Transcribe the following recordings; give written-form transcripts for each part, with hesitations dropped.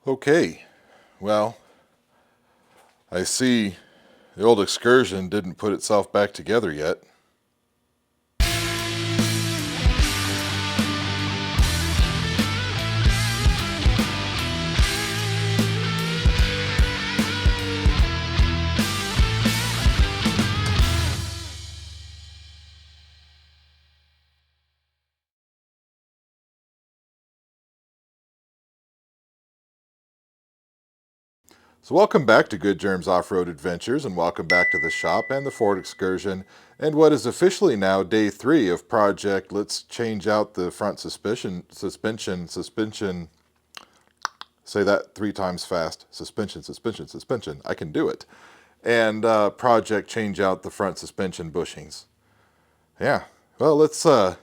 Okay, well, I see the old Excursion didn't put itself back together yet. So welcome back to Good Germs Off-Road Adventures, and welcome back to the shop and the Ford Excursion, and what is officially now day 3 of project Let's Change Out the Front Suspension, say that 3 times fast, suspension, I can do it, and project Change Out the Front Suspension Bushings. Yeah, well, let's kind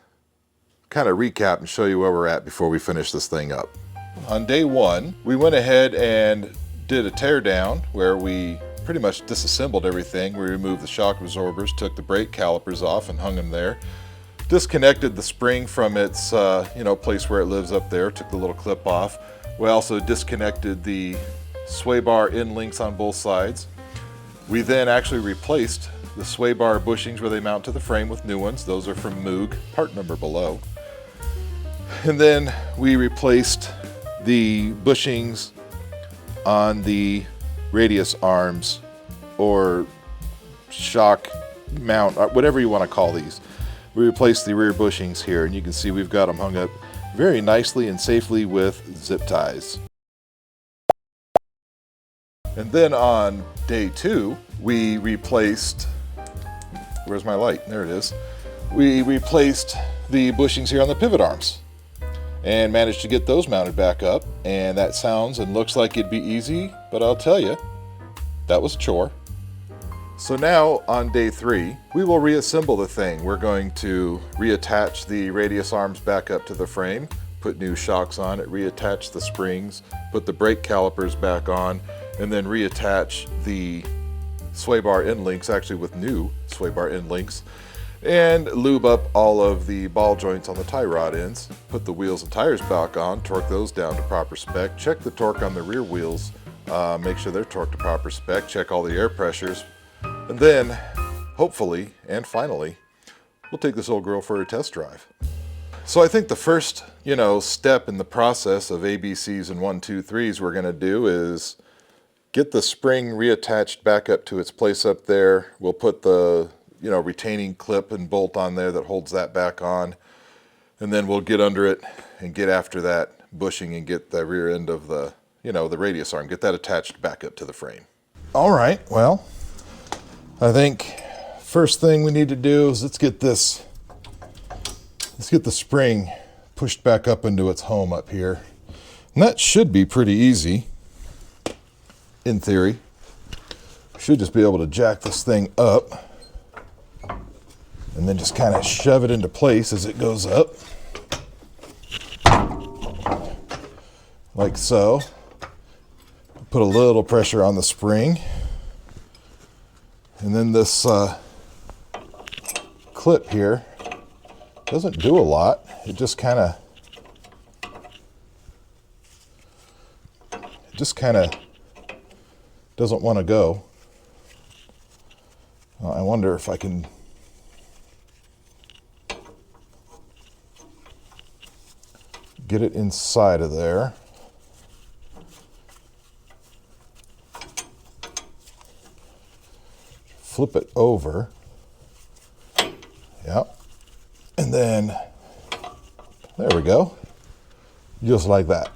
of recap and show you where we're at before we finish this thing up. On day 1, we went ahead and did a tear down where we pretty much disassembled everything. We removed the shock absorbers, took the brake calipers off and hung them there, disconnected the spring from its place where it lives up there, took the little clip off. We also disconnected the sway bar end links on both sides. We then actually replaced the sway bar bushings where they mount to the frame with new ones. Those are from Moog, part number below. And then we replaced the bushings on the radius arms or shock mount, whatever you want to call these. We replaced the rear bushings here, and you can see we've got them hung up very nicely and safely with zip ties. And then on day 2, we replaced, where's my light? There it is. We replaced the bushings here on the pivot arms and managed to get those mounted back up, and that sounds and looks like it'd be easy, but I'll tell you, that was a chore. So now on day 3, we will reassemble the thing. We're going to reattach the radius arms back up to the frame, put new shocks on it, reattach the springs, put the brake calipers back on, and then reattach the sway bar end links, actually with new sway bar end links, and lube up all of the ball joints on the tie rod ends, put the wheels and tires back on, torque those down to proper spec, check the torque on the rear wheels, make sure they're torqued to proper spec, check all the air pressures, and then hopefully and finally we'll take this old girl for a test drive. So I think the first step in the process of ABCs and 1, 2, 3s we're going to do is get the spring reattached back up to its place up there. We'll put the retaining clip and bolt on there that holds that back on, and then we'll get under it and get after that bushing and get the rear end of the the radius arm, get that attached back up to the frame. All right, well, I think first thing we need to do is let's get the spring pushed back up into its home up here, and that should be pretty easy in theory. Should just be able to jack this thing up and then just kind of shove it into place as it goes up, like so. Put a little pressure on the spring, and then this clip here doesn't do a lot. It just kind of doesn't want to go. I wonder if I can get it inside of there. Flip it over. Yep. And then there we go. Just like that.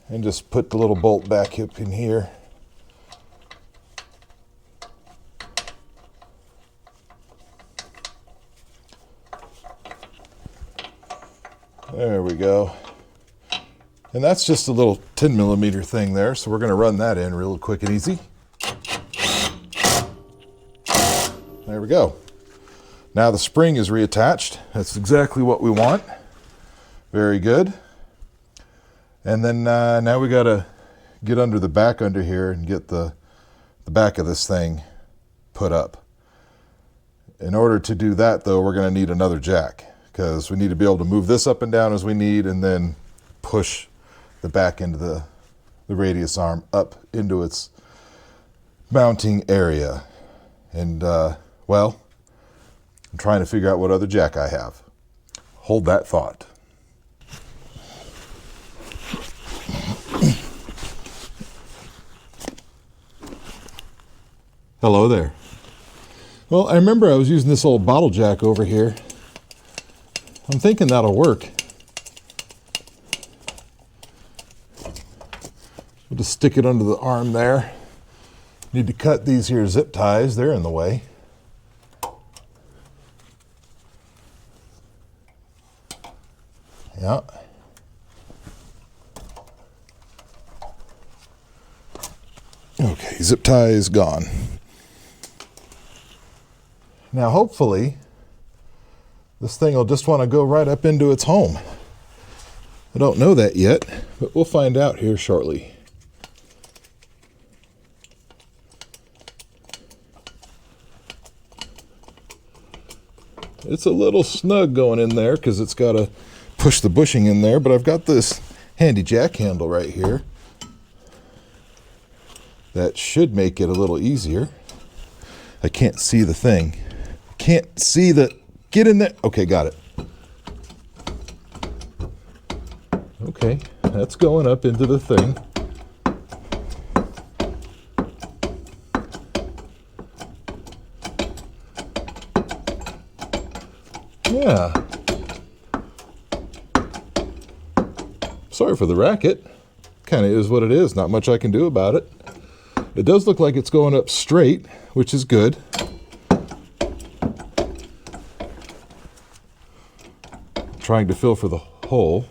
And just put the little bolt back up in here. There we go. And that's just a little 10 millimeter thing there, so we're going to run that in real quick and easy. There we go. Now the spring is reattached. That's exactly what we want. Very good. And then now we got to get under the back under here and get the back of this thing put up. In order to do that, though, we're going to need another jack, because we need to be able to move this up and down as we need, and then push the back end of the radius arm up into its mounting area. And, well, I'm trying to figure out what other jack I have. Hold that thought. Hello there. Well, I remember I was using this old bottle jack over here. I'm thinking that'll work. We'll just stick it under the arm there. Need to cut these here zip ties. They're in the way. Yeah. Okay, zip tie is gone. Now hopefully this thing will just want to go right up into its home. I don't know that yet, but we'll find out here shortly. It's a little snug going in there because it's got to push the bushing in there, but I've got this handy jack handle right here that should make it a little easier. I can't see the thing. Can't see the... Get in there. Okay, got it. Okay, that's going up into the thing. Yeah. Sorry for the racket. Kind of is what it is. Not much I can do about it. It does look like it's going up straight, which is good. Trying to feel for the hole,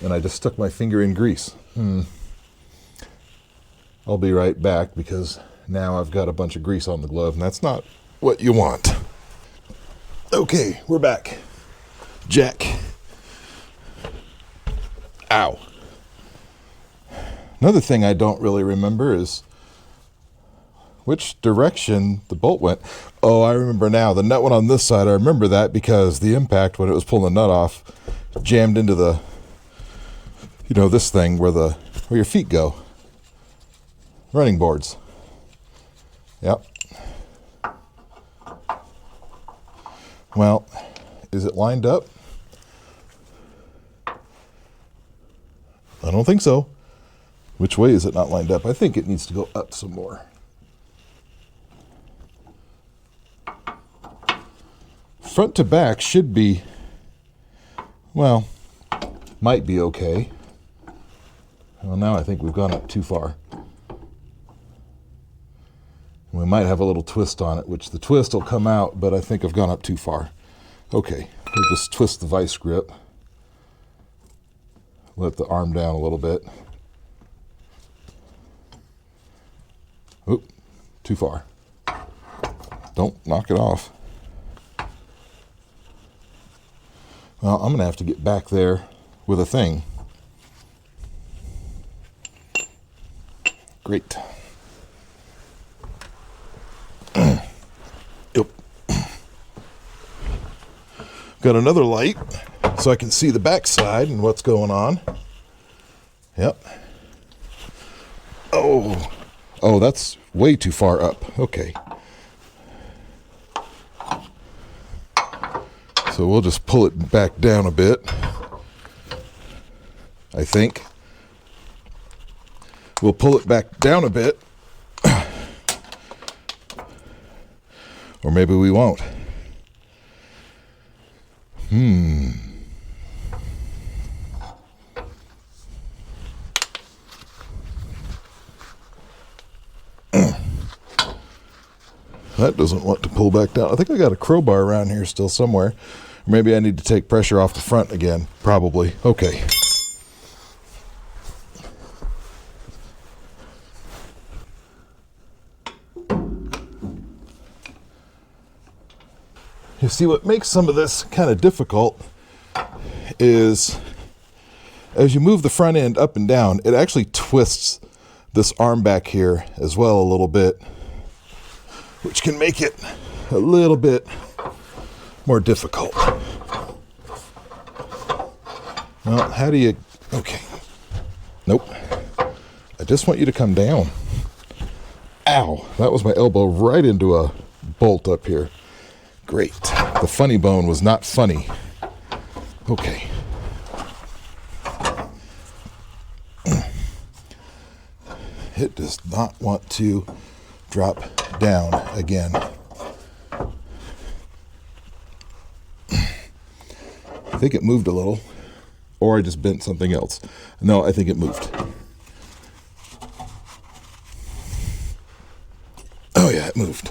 and I just stuck my finger in grease. I'll be right back because now I've got a bunch of grease on the glove, and that's not what you want. Okay, we're back. Jack. Ow. Another thing I don't really remember is which direction the bolt went. Oh, I remember now. The nut went on this side. I remember that because the impact when it was pulling the nut off jammed into the, you know, this thing where your feet go. Running boards. Yep. Well, is it lined up? I don't think so. Which way is it not lined up? I think it needs to go up some more. Front to back should be, well, might be okay. Well, now I think we've gone up too far. We might have a little twist on it, which the twist will come out, but I think I've gone up too far. Okay, we'll just twist the vice grip. Let the arm down a little bit. Oop, too far. Don't knock it off. Well, I'm going to have to get back there with a thing. Great. Yep. Got another light so I can see the backside and what's going on. Yep. Oh, that's way too far up. Okay. So we'll just pull it back down a bit, I think. We'll pull it back down a bit. Or maybe we won't. That doesn't want to pull back down. I think I got a crowbar around here still somewhere. Or maybe I need to take pressure off the front again. Probably. Okay. You see, what makes some of this kind of difficult is as you move the front end up and down, it actually twists this arm back here as well a little bit, which can make it a little bit more difficult. Well, how do you Okay. Nope. I just want you to come down. Ow. That was my elbow right into a bolt up here. Great. The funny bone was not funny. Okay. It does not want to drop down again. I think it moved a little, or I just bent something else. No, I think it moved. Oh yeah, it moved.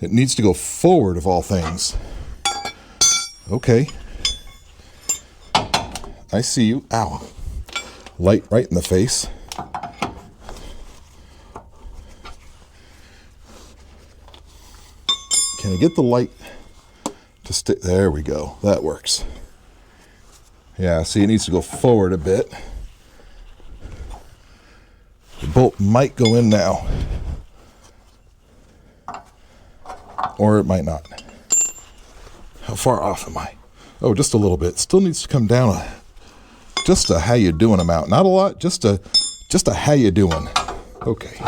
It needs to go forward of all things. Okay. I see you. Ow. Light right in the face. Can I get the light to stay? There we go. That works. Yeah, see, it needs to go forward a bit. The bolt might go in now. Or it might not. How far off am I? Oh, just a little bit. Still needs to come down just a how you doing amount. Not a lot, just a how you doing. Okay.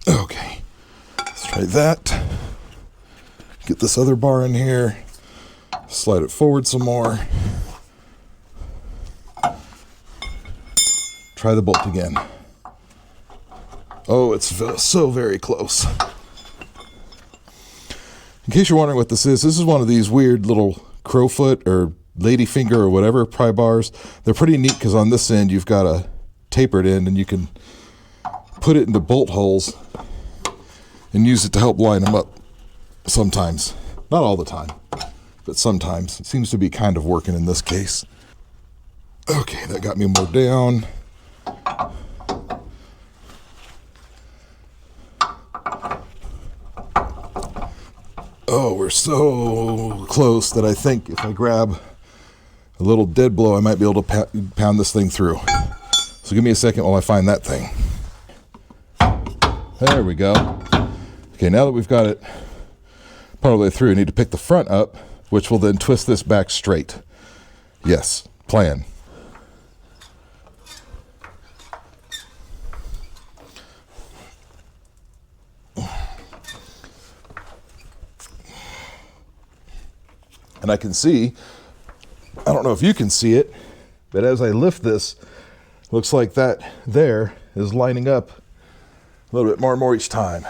Okay. Let's try that. Get this other bar in here. Slide it forward some more. Try the bolt again. Oh, it's so very close. In case you're wondering what this is one of these weird little crowfoot or ladyfinger or whatever pry bars. They're pretty neat because on this end you've got a tapered end and you can put it into bolt holes and use it to help line them up sometimes. Not all the time, but sometimes. It seems to be kind of working in this case. Okay, that got me more down. Oh, we're so close that I think if I grab a little dead blow, I might be able to pound this thing through. So give me a second while I find that thing. There we go. Okay, now that we've got it part of the way through, I need to pick the front up, which will then twist this back straight. Yes, plan. And I can see, I don't know if you can see it, but as I lift this, looks like that there is lining up a little bit more and more each time.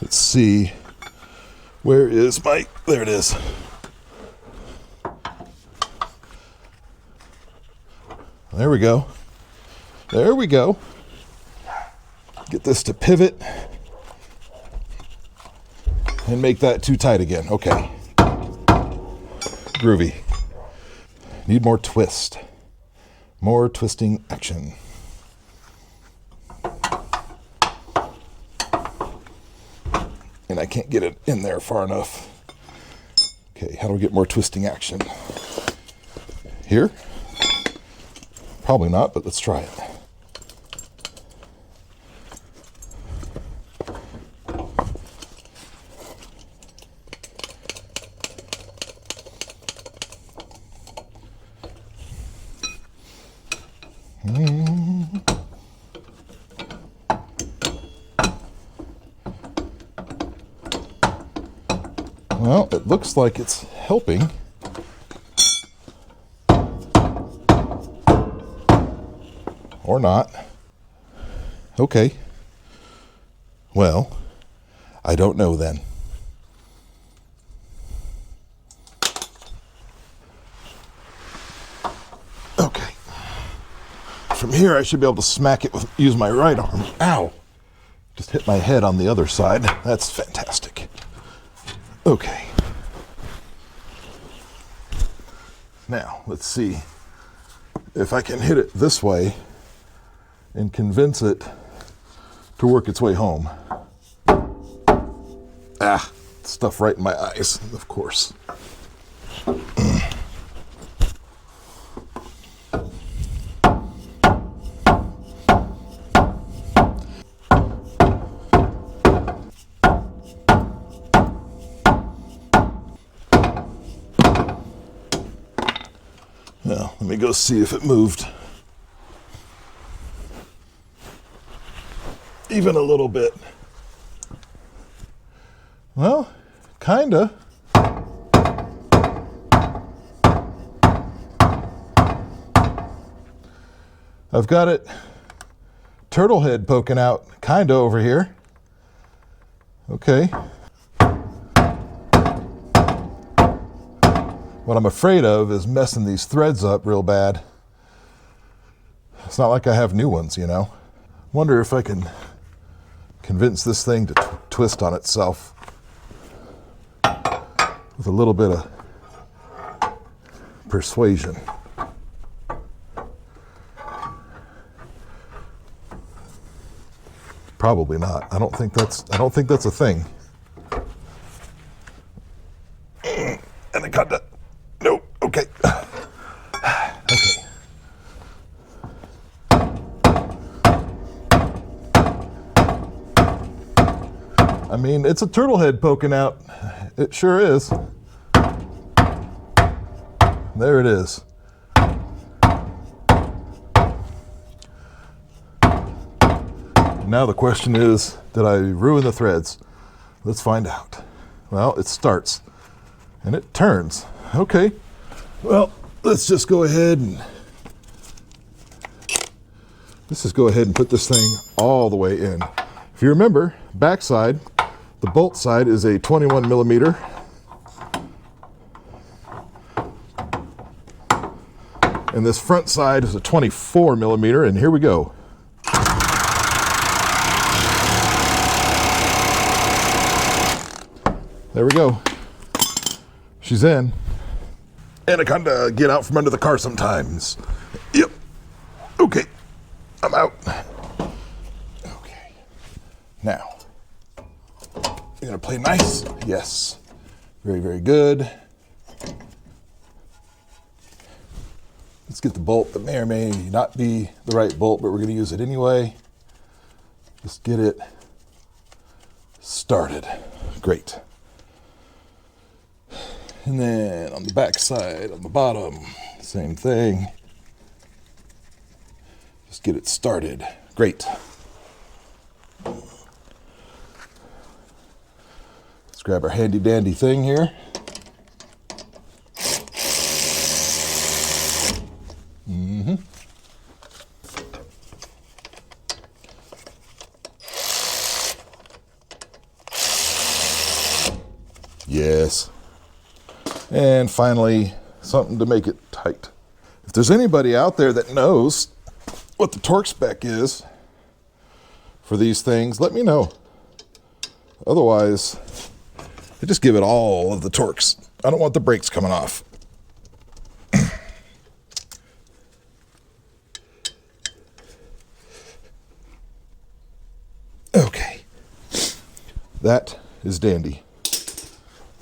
Let's see, where is my, there it is. There we go. There we go. Get this to pivot and make that too tight again. Okay. Groovy. Need more twist. More twisting action. And I can't get it in there far enough. Okay, how do we get more twisting action? Here? Probably not, but let's try it. Well, it looks like it's helping. Or not. Okay. Well, I don't know then. Okay. From here I should be able to smack it with, use my right arm. Ow! Just hit my head on the other side. That's fantastic. Okay. Now, let's see if I can hit it this way and convince it to work its way home. Ah, stuff right in my eyes, of course. Let me go see if it moved. Even a little bit. Well, kinda. I've got it turtle head poking out kinda over here. Okay. What I'm afraid of is messing these threads up real bad. It's not like I have new ones, you know. Wonder if I can convince this thing to twist on itself with a little bit of persuasion. Probably not. I don't think that's a thing. And I got that. Nope. Okay. Okay. I mean, it's a turtle head poking out. It sure is. There it is. Now the question is, did I ruin the threads? Let's find out. Well, it starts and it turns. Okay. Well, let's just go ahead and put this thing all the way in. If you remember, backside, the bolt side is a 21 millimeter. And this front side is a 24 millimeter, and here we go. There we go. She's in. And I kind of get out from under the car sometimes. Yep. Okay. I'm out. Okay. Now, you're going to play nice? Yes. Very, very good. Let's get the bolt that may or may not be the right bolt, but we're going to use it anyway. Just get it started. Great. And then on the back side, on the bottom, same thing. Just get it started. Great. Let's grab our handy dandy thing here. Yes. And finally, something to make it tight. If there's anybody out there that knows what the torque spec is for these things, let me know. Otherwise, I just give it all of the torques. I don't want the brakes coming off. Okay. That is dandy.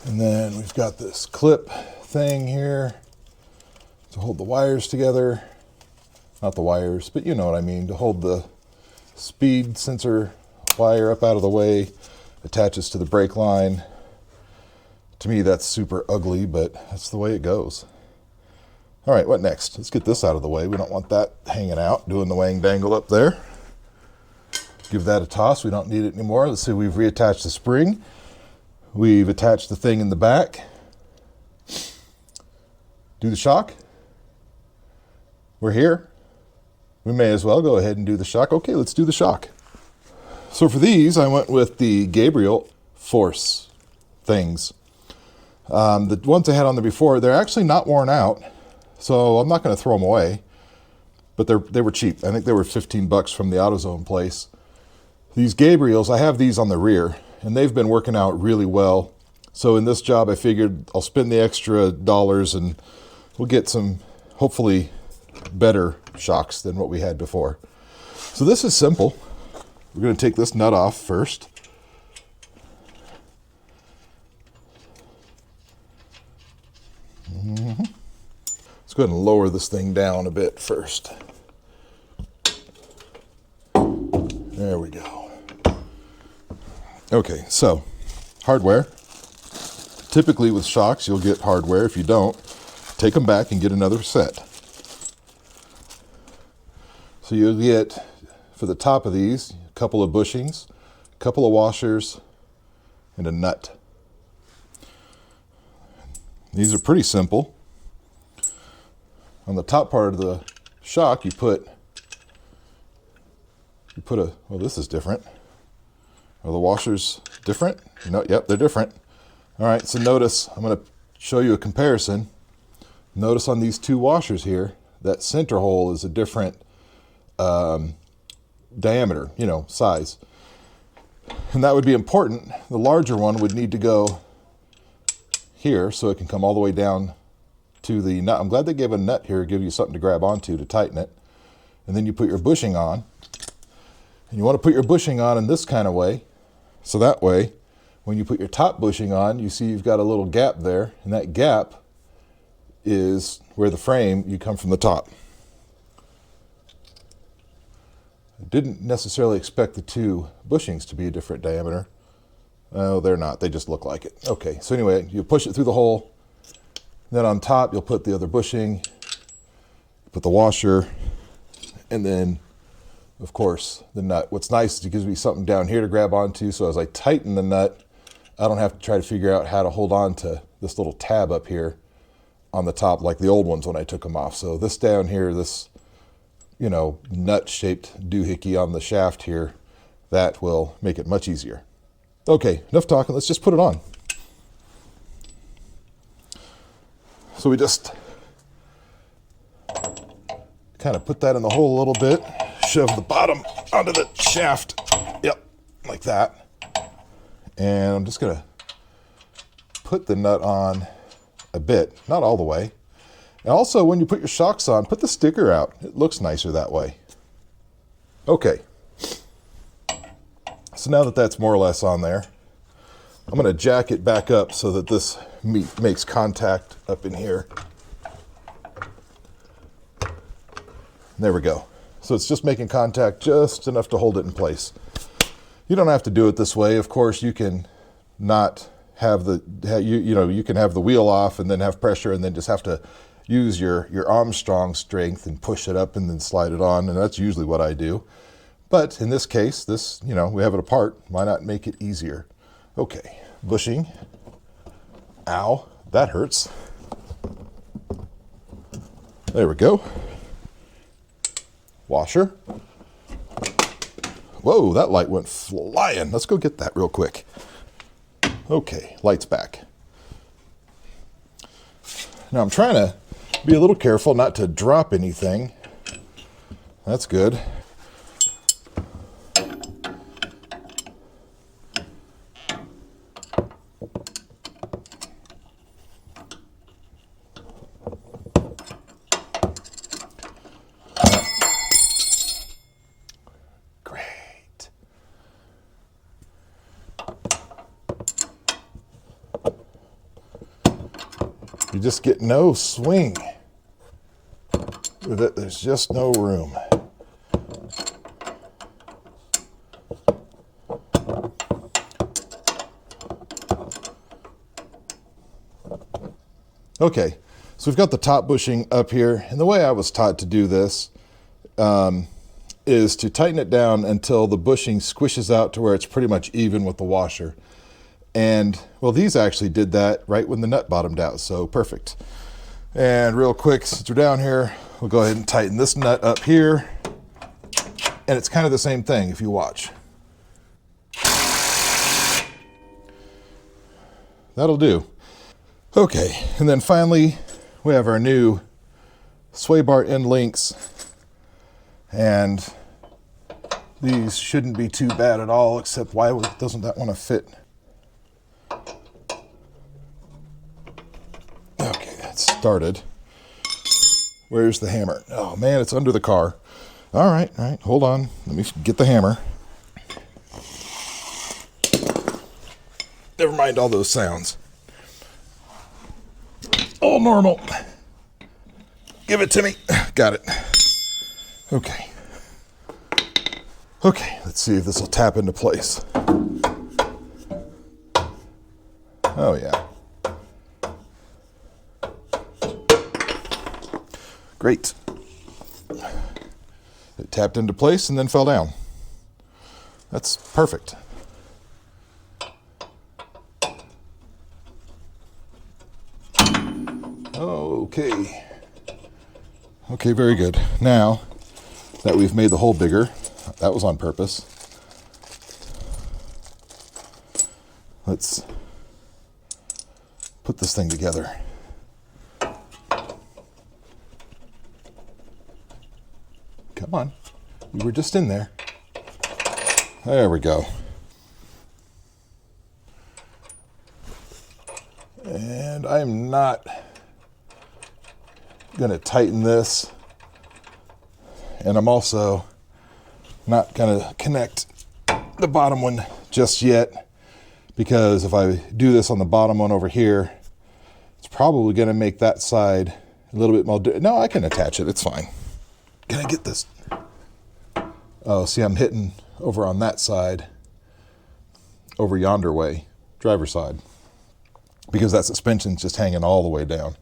And then we've got this clip thing here to hold the wires together. Not the wires, but you know what I mean. To hold the speed sensor wire up out of the way, attaches to the brake line. To me, that's super ugly, but that's the way it goes. All right, what next? Let's get this out of the way. We don't want that hanging out, doing the wang dangle up there. Give that a toss. We don't need it anymore. Let's see, we've reattached the spring. We've attached the thing in the back. Do the shock. We're here. We may as well go ahead and do the shock. Okay, let's do the shock. So for these, I went with the Gabriel Force things. The ones I had on there before, they're actually not worn out, so I'm not going to throw them away. But they were cheap. I think they were $15 from the AutoZone place. These Gabriels, I have these on the rear, and they've been working out really well. So in this job, I figured I'll spend the extra dollars and we'll get some, hopefully, better shocks than what we had before. So this is simple. We're going to take this nut off first. Let's go ahead and lower this thing down a bit first. There we go. Okay, so hardware. Typically with shocks, you'll get hardware. If you don't, take them back and get another set. So you'll get, for the top of these, a couple of bushings, a couple of washers, and a nut. These are pretty simple. On the top part of the shock, you put a, well, this is different. Are the washers different? No, yep, they're different. All right, so notice, I'm going to show you a comparison. Notice on these two washers here, that center hole is a different diameter, size. And that would be important. The larger one would need to go here so it can come all the way down to the nut. I'm glad they gave a nut here to give you something to grab onto to tighten it. And then you put your bushing on. And you want to put your bushing on in this kind of way. So that way, when you put your top bushing on, you see you've got a little gap there. And that gap is where the frame, you come from the top. I didn't necessarily expect the two bushings to be a different diameter. Oh, they're not. They just look like it. Okay, so anyway, you push it through the hole. Then on top, you'll put the other bushing, put the washer, and then, of course, the nut. What's nice is it gives me something down here to grab onto, so as I tighten the nut, I don't have to try to figure out how to hold on to this little tab up here on the top like the old ones when I took them off. So this down here, this, nut-shaped doohickey on the shaft here, that will make it much easier. Okay, enough talking. Let's just put it on. So we just kind of put that in the hole a little bit, shove the bottom onto the shaft. Yep, like that. And I'm just going to put the nut on a bit, not all the way. And also, when you put your shocks on, put the sticker out. It looks nicer that way. Okay. So now that that's more or less on there, I'm going to jack it back up so that this meat makes contact up in here. There we go. So it's just making contact just enough to hold it in place. You don't have to do it this way. Of course, you can not have you can have the wheel off and then have pressure and then just have to use your Armstrong strength and push it up and then slide it on. And that's usually what I do. But in this case, we have it apart. Why not make it easier? Okay, bushing. Ow, that hurts. There we go. Washer. Whoa, that light went flying. Let's go get that real quick. Okay, light's back. Now I'm trying to be a little careful not to drop anything. That's good. You just get no swing with it. There's just no room. Okay, so we've got the top bushing up here, and the way I was taught to do this is to tighten it down until the bushing squishes out to where it's pretty much even with the washer. And, well, these actually did that right when the nut bottomed out, so perfect. And real quick, since we're down here, we'll go ahead and tighten this nut up here. And it's kind of the same thing if you watch. That'll do. Okay, and then finally, we have our new sway bar end links. And these shouldn't be too bad at all, except why doesn't that want to fit? Okay, that's started. Where's the hammer? Oh man, it's under the car. All right, hold on. Let me get the hammer. Never mind all those sounds. All normal. Give it to me. Got it. Okay. Okay, let's see if this will tap into place. Oh yeah. Great. It tapped into place and then fell down. That's perfect. Okay. Okay, very good. Now that we've made the hole bigger, that was on purpose. Let's put this thing together. Come on. We were just in there. There we go. And I'm not going to tighten this. And I'm also not going to connect the bottom one just yet, because if I do this on the bottom one over here, it's probably going to make that side a little bit more... No, I can attach it. It's fine. Can I get this? Oh, see, I'm hitting over on that side, over yonder way, driver's side, because that suspension's just hanging all the way down.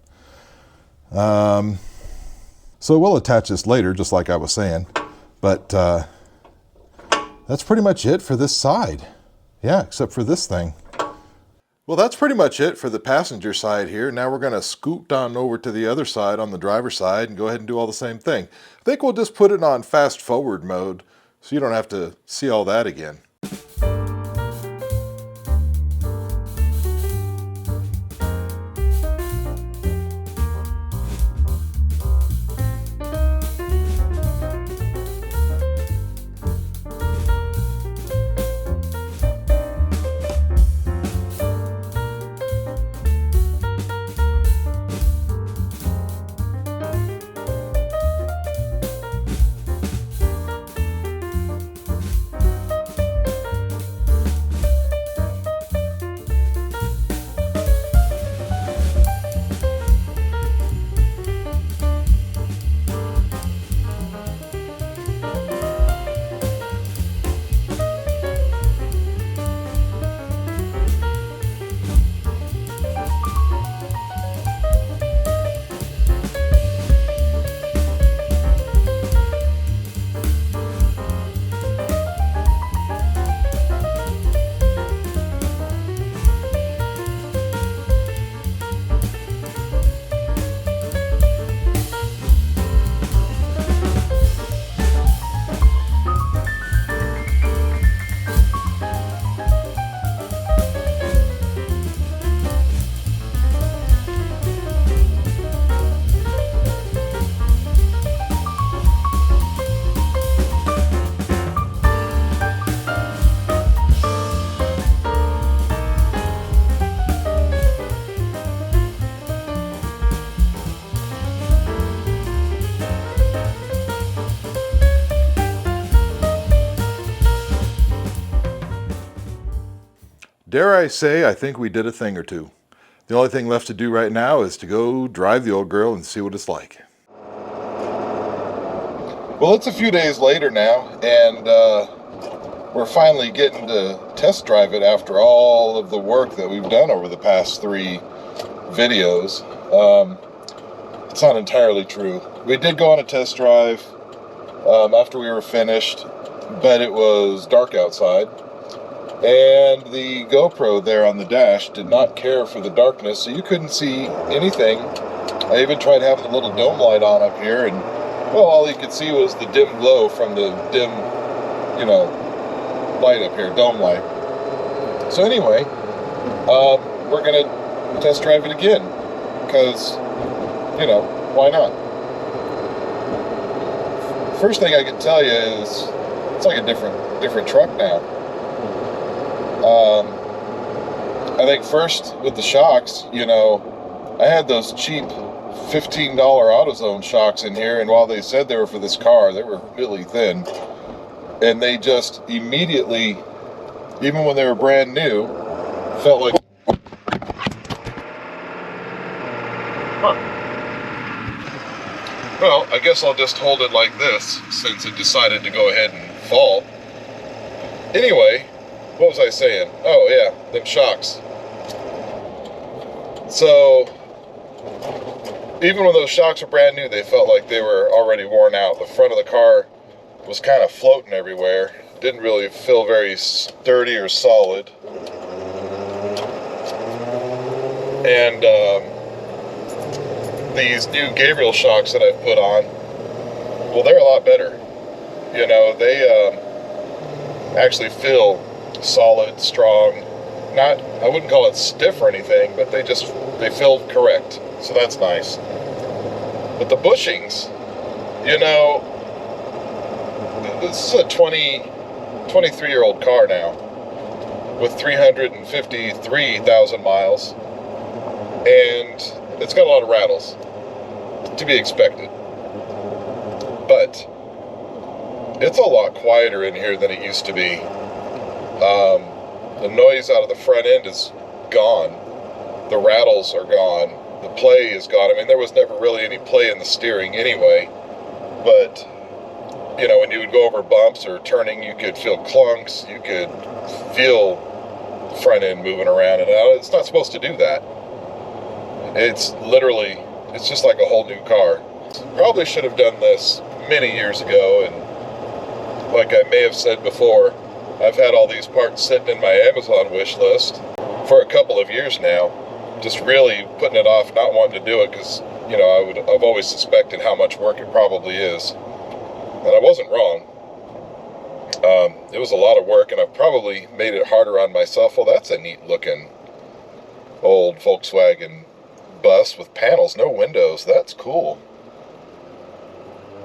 So we'll attach this later, just like I was saying, but that's pretty much it for this side. Yeah, except for this thing. Well, that's pretty much it for the passenger side here. Now we're going to scoot on over to the other side on the driver's side and go ahead and do all the same thing. I think we'll just put it on fast forward mode so you don't have to see all that again. Dare I say, I think we did a thing or two. The only thing left to do right now is to go drive the old girl and see what it's like. Well, it's a few days later now, and we're finally getting to test drive it after all of the work that we've done over the past 3 videos. It's not entirely true. We did go on a test drive after we were finished, but it was dark outside. And the GoPro there on the dash did not care for the darkness, so you couldn't see anything. I even tried having a little dome light on up here, and well, all you could see was the dim glow from the dim, light up here, dome light. So anyway, we're gonna test drive it again, because, why not? First thing I can tell you is it's like a different truck now. I think first with the shocks, I had those cheap $15 AutoZone shocks in here, and while they said they were for this car, they were really thin, and they just immediately, even when they were brand new, felt like... Well, I guess I'll just hold it like this, since it decided to go ahead and fall. Anyway, what was I saying? Oh yeah, them shocks. So, even when those shocks were brand new, they felt like they were already worn out. The front of the car was kind of floating everywhere. Didn't really feel very sturdy or solid. And these new Gabriel shocks that I've put on, well, they're a lot better. You know, they actually feel solid, strong. Not, I wouldn't call it stiff or anything, but they feel correct. So that's nice. But the bushings, you know, this is a 23-year-old car now with 353,000 miles, and it's got a lot of rattles, to be expected. But it's a lot quieter in here than it used to be. The noise out of the front end is gone. The rattles are gone. The play is gone. I mean, there was never really any play in the steering anyway. But, you know, when you would go over bumps or turning, you could feel clunks. You could feel the front end moving around. And it's not supposed to do that. It's literally, it's just like a whole new car. Probably should have done this many years ago. And like I may have said before, I've had all these parts sitting in my Amazon wish list for a couple of years now, just really putting it off, not wanting to do it because, you know, I've always suspected how much work it probably is. And I wasn't wrong. It was a lot of work, and I've probably made it harder on myself. Well, that's a neat looking old Volkswagen bus with panels, no windows. That's cool.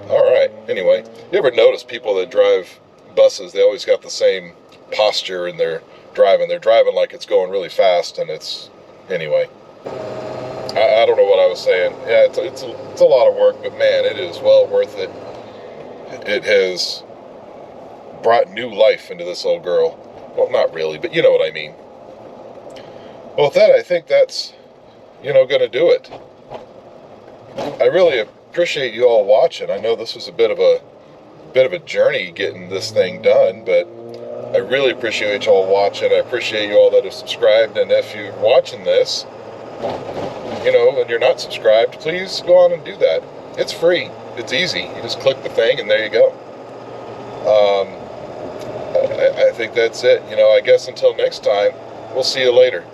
All right. Anyway, you ever notice people that drive buses, they always got the same posture in their driving. They're driving like it's going really fast, and it's, anyway. I don't know what I was saying. Yeah, it's a lot of work, but man, it is well worth it. It has brought new life into this old girl. Well, not really, but you know what I mean. Well, with that, I think that's, you know, going to do it. I really appreciate you all watching. I know this was a bit of a journey getting this thing done, but I really appreciate you all watching. I appreciate you all that have subscribed, and if you're watching this, you know, and you're not subscribed, please go on and do that. It's free. It's easy. You just click the thing, and there you go. I think that's it. You know, I guess until next time, we'll see you later.